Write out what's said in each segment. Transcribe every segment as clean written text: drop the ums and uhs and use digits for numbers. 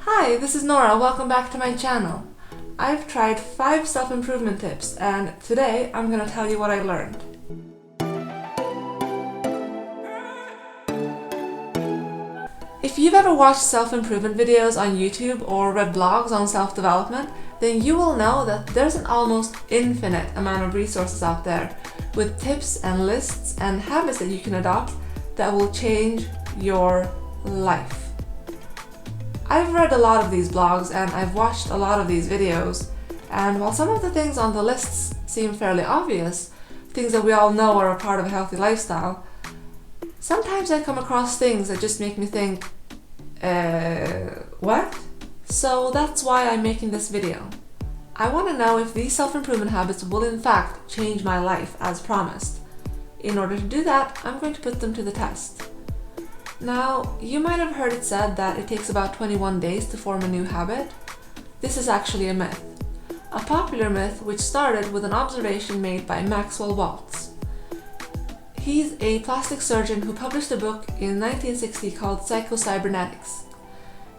Hi, this is Nora. Welcome back to my channel. I've tried 5 self-improvement tips and today I'm going to tell you what I learned. If you've ever watched self-improvement videos on YouTube or read blogs on self-development, then you will know that there's an almost infinite amount of resources out there with tips and lists and habits that you can adopt that will change your life. I've read a lot of these blogs and I've watched a lot of these videos, and while some of the things on the lists seem fairly obvious, things that we all know are a part of a healthy lifestyle, sometimes I come across things that just make me think, what? So that's why I'm making this video. I want to know if these self-improvement habits will in fact change my life as promised. In order to do that, I'm going to put them to the test. Now, you might have heard it said that it takes about 21 days to form a new habit. This is actually a myth. A popular myth which started with an observation made by Maxwell Maltz. He's a plastic surgeon who published a book in 1960 called Psycho-Cybernetics.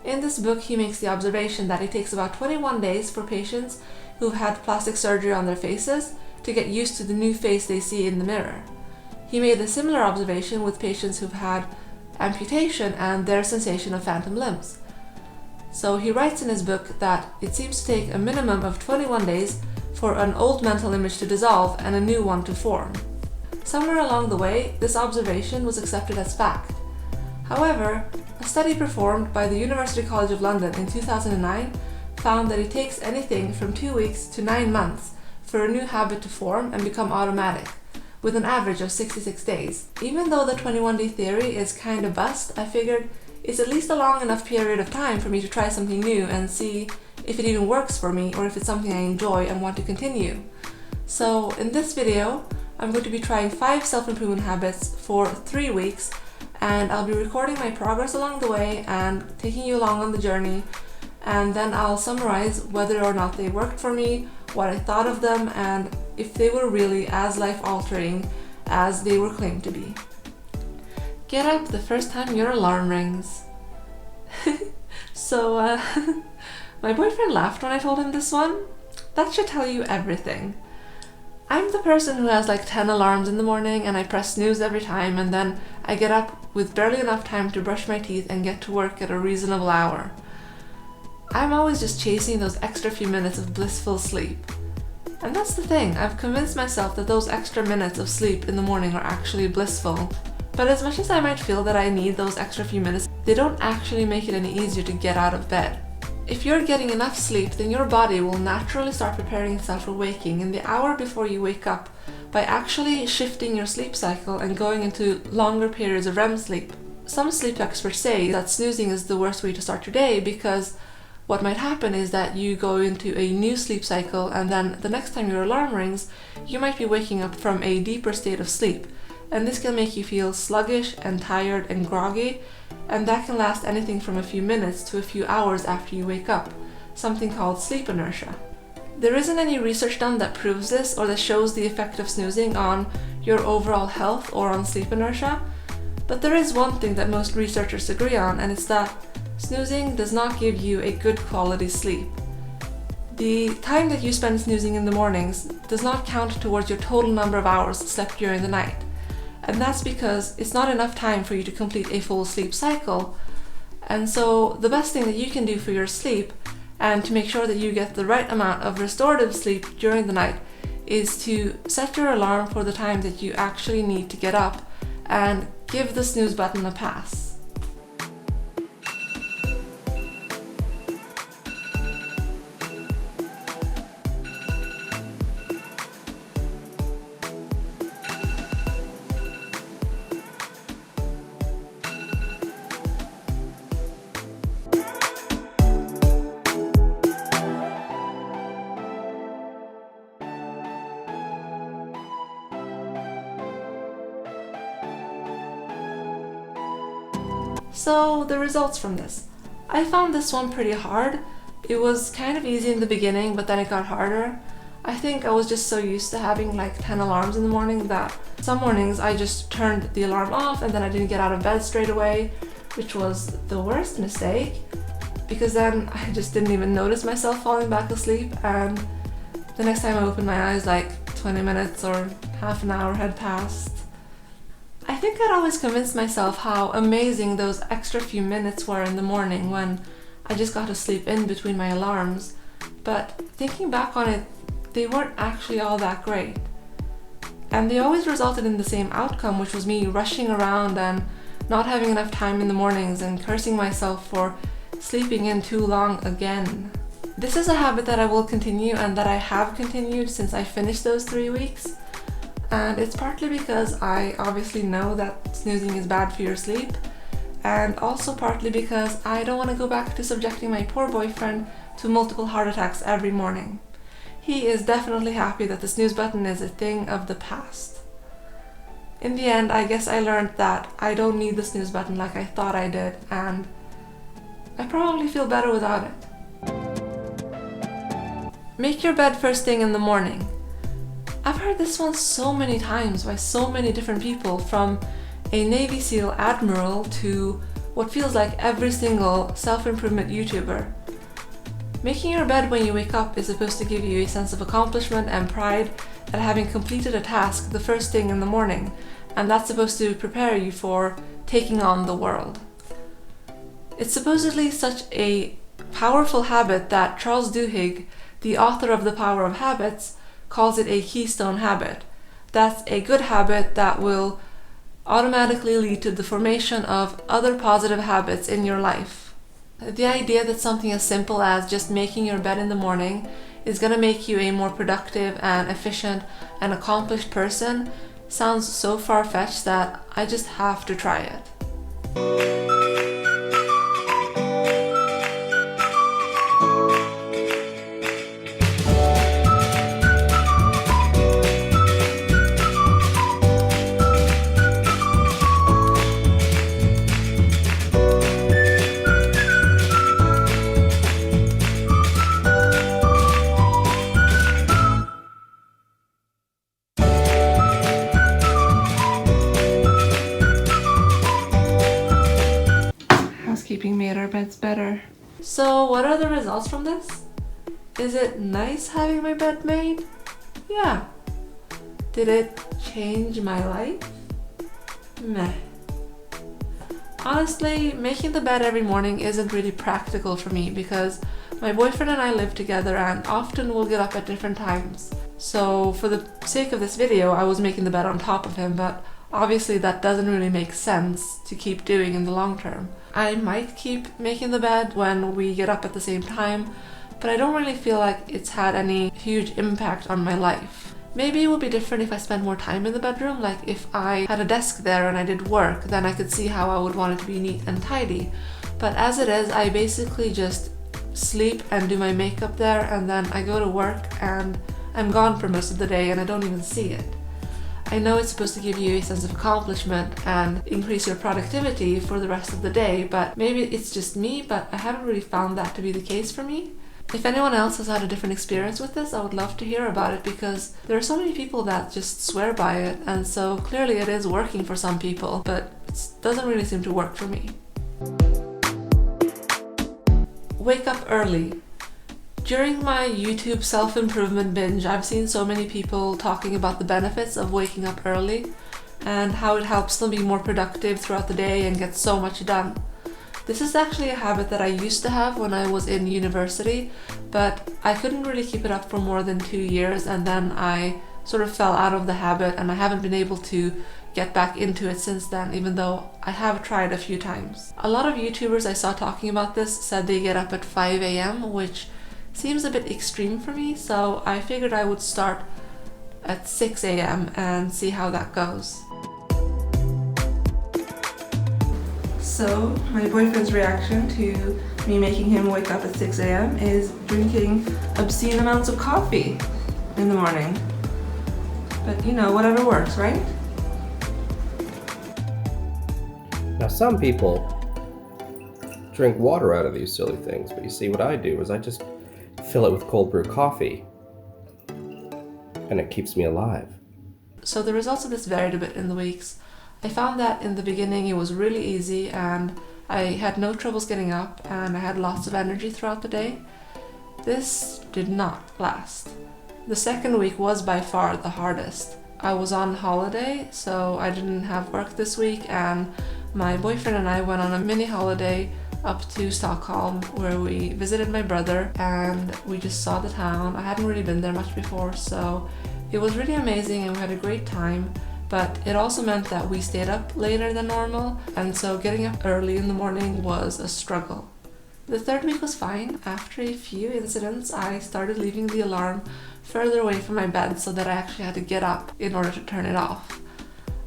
In this book, he makes the observation that it takes about 21 days for patients who've had plastic surgery on their faces to get used to the new face they see in the mirror. He made a similar observation with patients who've had amputation and their sensation of phantom limbs. So he writes in his book that it seems to take a minimum of 21 days for an old mental image to dissolve and a new one to form. Somewhere along the way, this observation was accepted as fact. However, a study performed by the University College of London in 2009 found that it takes anything from 2 weeks to 9 months for a new habit to form and become automatic, with an average of 66 days. Even though the 21-day theory is kind of bust, I figured it's at least a long enough period of time for me to try something new and see if it even works for me or if it's something I enjoy and want to continue. So in this video, I'm going to be trying 5 self-improvement habits for 3 weeks, and I'll be recording my progress along the way and taking you along on the journey, and then I'll summarize whether or not they worked for me, what I thought of them, and if they were really as life-altering as they were claimed to be. Get up the first time your alarm rings. So, my boyfriend laughed when I told him this one. That should tell you everything. I'm the person who has like 10 alarms in the morning and I press snooze every time, and then I get up with barely enough time to brush my teeth and get to work at a reasonable hour. I'm always just chasing those extra few minutes of blissful sleep. And that's the thing, I've convinced myself that those extra minutes of sleep in the morning are actually blissful. But as much as I might feel that I need those extra few minutes, they don't actually make it any easier to get out of bed. If you're getting enough sleep, then your body will naturally start preparing itself for waking in the hour before you wake up by actually shifting your sleep cycle and going into longer periods of REM sleep. Some sleep experts say that snoozing is the worst way to start your day because what might happen is that you go into a new sleep cycle, and then the next time your alarm rings, you might be waking up from a deeper state of sleep. And this can make you feel sluggish and tired and groggy, and that can last anything from a few minutes to a few hours after you wake up, something called sleep inertia. There isn't any research done that proves this or that shows the effect of snoozing on your overall health or on sleep inertia, but there is one thing that most researchers agree on, and it's that snoozing does not give you a good quality sleep. The time that you spend snoozing in the mornings does not count towards your total number of hours slept during the night. And that's because it's not enough time for you to complete a full sleep cycle. And so the best thing that you can do for your sleep and to make sure that you get the right amount of restorative sleep during the night is to set your alarm for the time that you actually need to get up and give the snooze button a pass. So the results from this. I found this one pretty hard. It was kind of easy in the beginning, but then it got harder. I think I was just so used to having like 10 alarms in the morning that some mornings I just turned the alarm off and then I didn't get out of bed straight away, which was the worst mistake. because then I just didn't even notice myself falling back asleep, and the next time I opened my eyes, like 20 minutes or half an hour had passed. I think I'd always convinced myself how amazing those extra few minutes were in the morning when I just got to sleep in between my alarms, but thinking back on it, they weren't actually all that great. And they always resulted in the same outcome, which was me rushing around and not having enough time in the mornings and cursing myself for sleeping in too long again. This is a habit that I will continue and that I have continued since I finished those 3 weeks. And it's partly because I obviously know that snoozing is bad for your sleep, and also partly because I don't want to go back to subjecting my poor boyfriend to multiple heart attacks every morning. He is definitely happy that the snooze button is a thing of the past. In the end, I guess I learned that I don't need the snooze button like I thought I did, and I probably feel better without it. Make your bed first thing in the morning. I've heard this one so many times by so many different people, from a Navy SEAL admiral to what feels like every single self-improvement YouTuber. Making your bed when you wake up is supposed to give you a sense of accomplishment and pride at having completed a task the first thing in the morning, and that's supposed to prepare you for taking on the world. It's supposedly such a powerful habit that Charles Duhigg, the author of The Power of Habits, calls it a keystone habit. That's a good habit that will automatically lead to the formation of other positive habits in your life. The idea that something as simple as just making your bed in the morning is going to make you a more productive and efficient and accomplished person sounds so far-fetched that I just have to try it. Housekeeping made our beds better. So what are the results from this? Is it nice having my bed made? Yeah. Did it change my life? Meh. Honestly, making the bed every morning isn't really practical for me because my boyfriend and I live together and often we'll get up at different times. So for the sake of this video, I was making the bed on top of him, but obviously that doesn't really make sense to keep doing in the long term. I might keep making the bed when we get up at the same time, but I don't really feel like it's had any huge impact on my life. Maybe it would be different if I spent more time in the bedroom, like if I had a desk there and I did work, then I could see how I would want it to be neat and tidy. But as it is, I basically just sleep and do my makeup there, and then I go to work and I'm gone for most of the day and I don't even see it. I know it's supposed to give you a sense of accomplishment and increase your productivity for the rest of the day, but maybe it's just me, but I haven't really found that to be the case for me. If anyone else has had a different experience with this, I would love to hear about it because there are so many people that just swear by it, and so clearly it is working for some people, but it doesn't really seem to work for me. Wake up early. During my YouTube self-improvement binge, I've seen so many people talking about the benefits of waking up early and how it helps them be more productive throughout the day and get so much done. This is actually a habit that I used to have when I was in university, but I couldn't really keep it up for more than 2 years, and then I sort of fell out of the habit and I haven't been able to get back into it since then, even though I have tried a few times. A lot of YouTubers I saw talking about this said they get up at 5 a.m., which seems a bit extreme for me, so I figured I would start at 6 a.m. and see how that goes. So, my boyfriend's reaction to me making him wake up at 6 a.m. is drinking obscene amounts of coffee in the morning. But you know, whatever works, right? Now some people drink water out of these silly things, but you see what I do is I just fill it with cold brew coffee and it keeps me alive. So the results of this varied a bit in the weeks. I found that in the beginning it was really easy and I had no troubles getting up and I had lots of energy throughout the day. This did not last. The second week was by far the hardest. I was on holiday, so I didn't have work this week, and my boyfriend and I went on a mini holiday up to Stockholm where we visited my brother and we just saw the town. I hadn't really been there much before, so it was really amazing and we had a great time, but it also meant that we stayed up later than normal, and so getting up early in the morning was a struggle. The third week was fine. After a few incidents, I started leaving the alarm further away from my bed so that I actually had to get up in order to turn it off.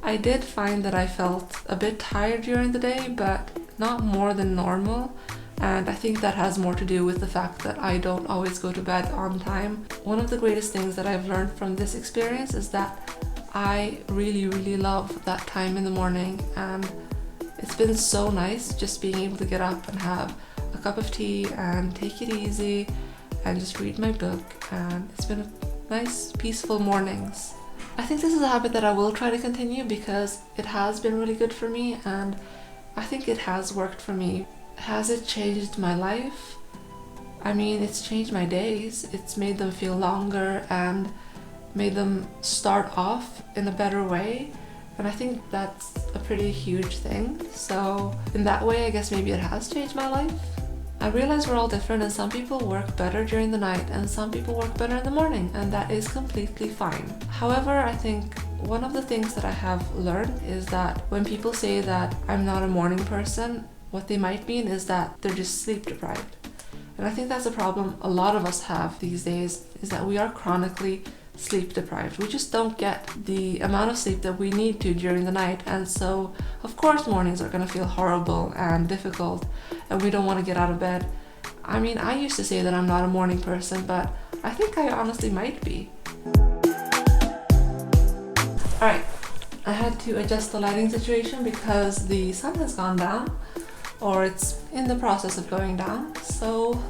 I did find that I felt a bit tired during the day, but not more than normal, and I think that has more to do with the fact that I don't always go to bed on time. One of the greatest things that I've learned from this experience is that I really love that time in the morning, and it's been so nice just being able to get up and have a cup of tea and take it easy and just read my book, and it's been a nice peaceful mornings. I think this is a habit that I will try to continue because it has been really good for me and I think it has worked for me. Has it changed my life? I mean, it's changed my days. It's made them feel longer and made them start off in a better way, and I think that's a pretty huge thing. So in that way, I guess maybe it has changed my life. I realize we're all different and some people work better during the night and some people work better in the morning, and that is completely fine. However, I think one of the things that I have learned is that when people say that I'm not a morning person, what they might mean is that they're just sleep deprived. And I think that's a problem a lot of us have these days, is that we are chronically sleep deprived. We just don't get the amount of sleep that we need to during the night, and so of course mornings are going to feel horrible and difficult and we don't want to get out of bed. I mean, I used to say that I'm not a morning person, but I think I honestly might be. Alright, I had to adjust the lighting situation because the sun has gone down, or it's in the process of going down, so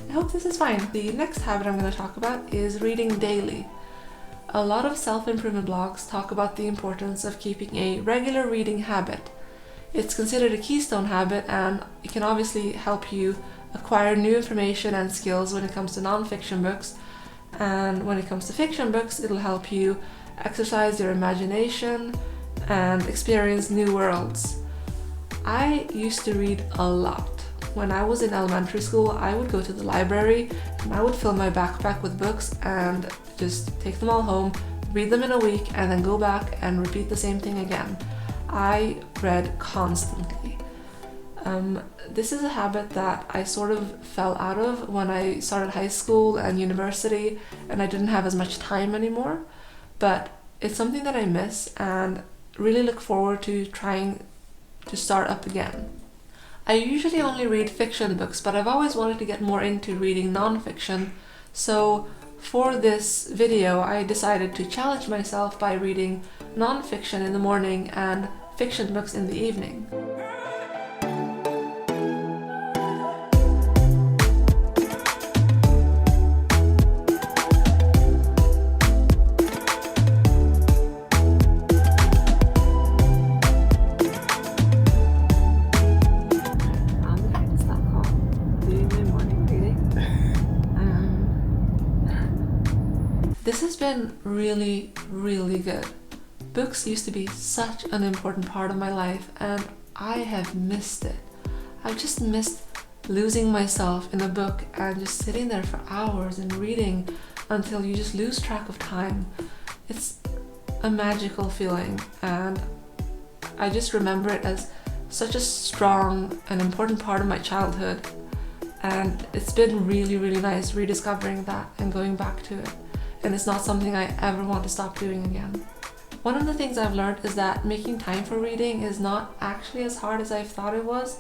I hope this is fine. The next habit I'm going to talk about is reading daily. A lot of self-improvement blogs talk about the importance of keeping a regular reading habit. It's considered a keystone habit, and it can obviously help you acquire new information and skills when it comes to non-fiction books, and when it comes to fiction books, it'll help you exercise your imagination and experience new worlds. I used to read a lot. When I was in elementary school, I would go to the library and I would fill my backpack with books and just take them all home, read them in a week, and then go back and repeat the same thing again. I read constantly. This is a habit that I sort of fell out of when I started high school and university and I didn't have as much time anymore, but it's something that I miss and really look forward to trying to start up again. I usually only read fiction books, but I've always wanted to get more into reading non-fiction, so for this video I decided to challenge myself by reading non-fiction in the morning and fiction books in the evening. This has been really good. Books used to be such an important part of my life and I have missed it. I've just missed losing myself in a book and just sitting there for hours and reading until you just lose track of time. It's a magical feeling and I just remember it as such a strong and important part of my childhood, and it's been really nice rediscovering that and going back to it. And it's not something I ever want to stop doing again. One of the things I've learned is that making time for reading is not actually as hard as I thought it was,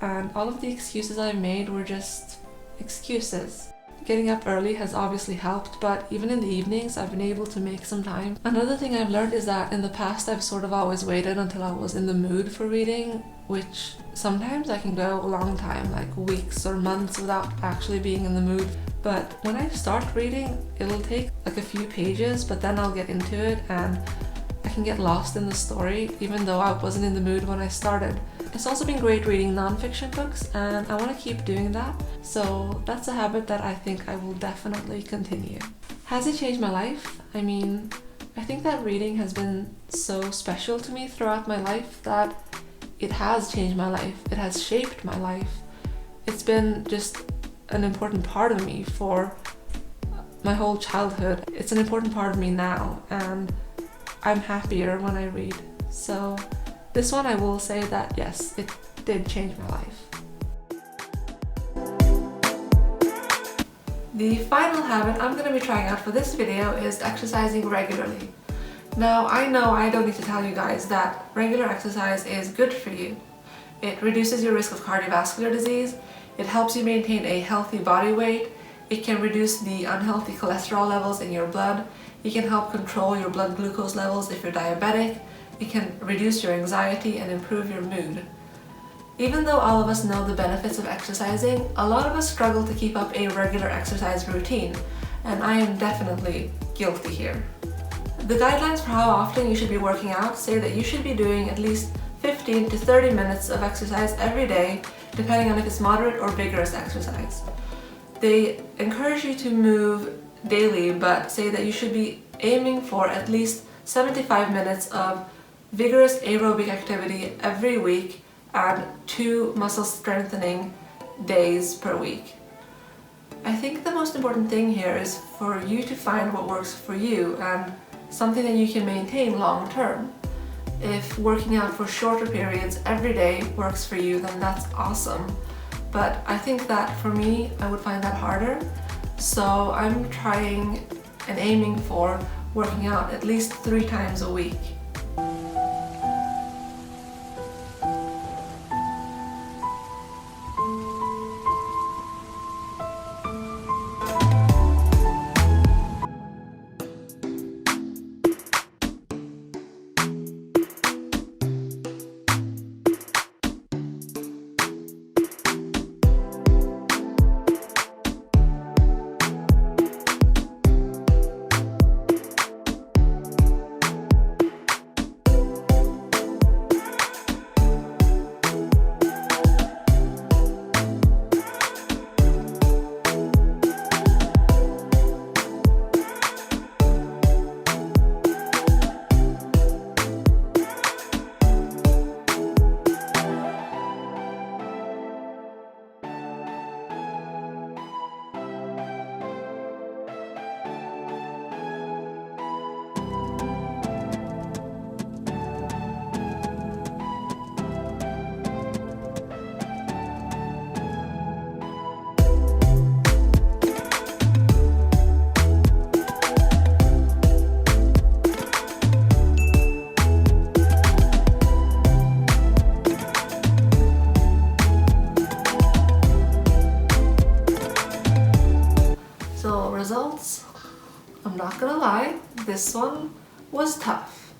and all of the excuses I've made were just excuses. Getting up early has obviously helped, but even in the evenings I've been able to make some time. Another thing I've learned is that in the past I've sort of always waited until I was in the mood for reading, which sometimes I can go a long time, like weeks or months without actually being in the mood. But when I start reading, it'll take like a few pages, but then I'll get into it and I can get lost in the story even though I wasn't in the mood when I started. It's also been great reading non-fiction books, and I want to keep doing that, so that's a habit that I think I will definitely continue. Has it changed my life? I mean, I think that reading has been so special to me throughout my life that it has changed my life. It has shaped my life. It's been just an important part of me for my whole childhood. It's an important part of me now, and I'm happier when I read. So this one I will say that yes, it did change my life. The final habit I'm going to be trying out for this video is exercising regularly. Now, I know I don't need to tell you guys that regular exercise is good for you. It reduces your risk of cardiovascular disease, it helps you maintain a healthy body weight, it can reduce the unhealthy cholesterol levels in your blood, it can help control your blood glucose levels if you're diabetic, it can reduce your anxiety and improve your mood. Even though all of us know the benefits of exercising, a lot of us struggle to keep up a regular exercise routine, and I am definitely guilty here. The guidelines for how often you should be working out say that you should be doing at least 15 to 30 minutes of exercise every day, depending on if it's moderate or vigorous exercise. They encourage you to move daily, but say that you should be aiming for at least 75 minutes of vigorous aerobic activity every week and 2 muscle strengthening days per week. I think the most important thing here is for you to find what works for you and something that you can maintain long term. If working out for shorter periods every day works for you, then that's awesome. But I think that for me, I would find that harder. So I'm trying and aiming for working out at least 3 times a week. Results, I'm not gonna lie, this one was tough.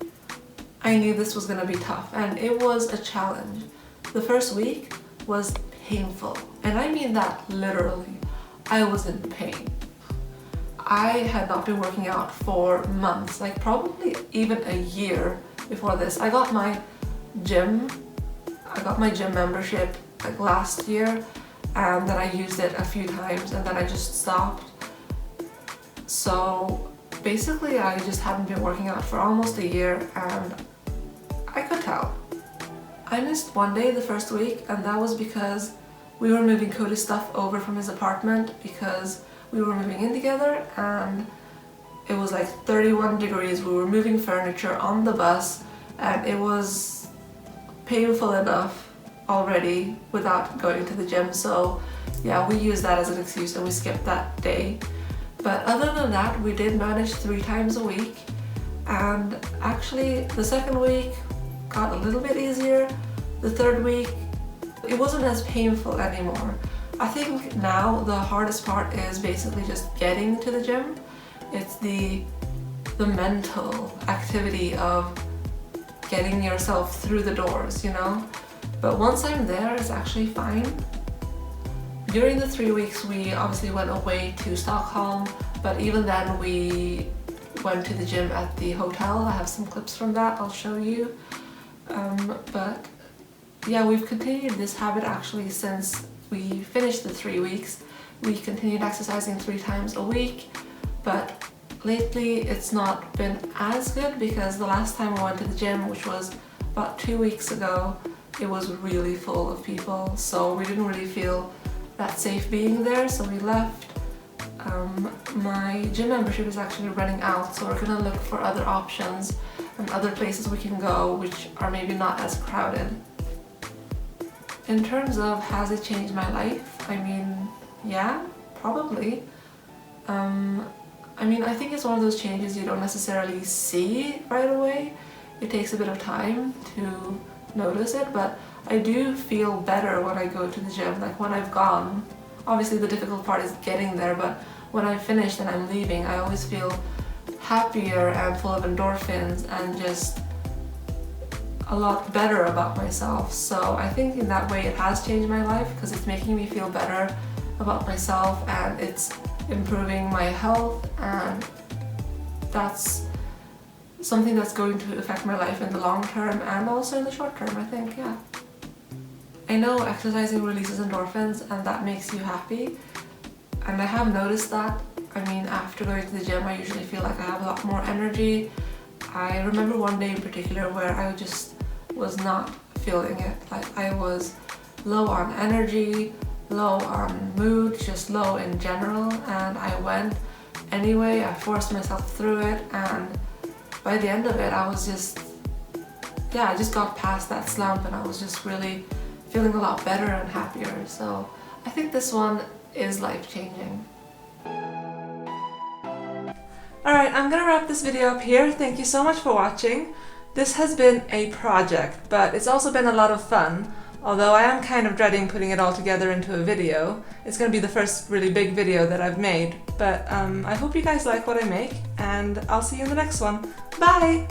I knew this was gonna be tough, and it was a challenge. The first week was painful, and I mean that literally. I was in pain. I had not been working out for months, like probably even a year before this. I got my gym membership like last year, and then I used it a few times and then I just stopped. So basically I just hadn't been working out for almost a year, and I could tell. I missed one day the first week, and that was because we were moving Cody's stuff over from his apartment because we were moving in together, and it was like 31 degrees. We were moving furniture on the bus, and it was painful enough already without going to the gym. So yeah, we used that as an excuse and we skipped that day. But other than that, we did manage 3 times a week, and actually the second week got a little bit easier. The third week, it wasn't as painful anymore. I think now the hardest part is basically just getting to the gym. It's the mental activity of getting yourself through the doors, you know? But once I'm there, it's actually fine. During the 3 weeks, we obviously went away to Stockholm, but even then we went to the gym at the hotel. I have some clips from that I'll show you. But yeah, we've continued this habit actually since we finished the 3 weeks. We continued exercising 3 times a week, but lately it's not been as good because the last time I went to the gym, which was about 2 weeks ago, it was really full of people, so we didn't really feel that safe being there, so we left. My gym membership is actually running out, so we're gonna look for other options and other places we can go which are maybe not as crowded. In terms of has it changed my life, I mean, yeah, probably. I think it's one of those changes you don't necessarily see right away. It takes a bit of time to notice it, but I do feel better when I go to the gym. Like when I've gone, obviously the difficult part is getting there, but when I'm finished and I'm leaving, I always feel happier and full of endorphins and just a lot better about myself. So I think in that way it has changed my life because it's making me feel better about myself and it's improving my health, and that's something that's going to affect my life in the long term and also in the short term, I think, yeah. I know exercising releases endorphins and that makes you happy, and I have noticed that. I mean, after going to the gym I usually feel like I have a lot more energy. I remember one day in particular where I just was not feeling it. Like I was low on energy, low on mood, just low in general, and I went anyway. I forced myself through it, and by the end of it I was just, I just got past that slump and I was just really feeling a lot better and happier. So I think this one is life-changing. Alright, I'm gonna wrap this video up here. Thank you so much for watching. This has been a project, but it's also been a lot of fun. Although I am kind of dreading putting it all together into a video. It's going to be the first really big video that I've made, but I hope you guys like what I make, and I'll see you in the next one. Bye!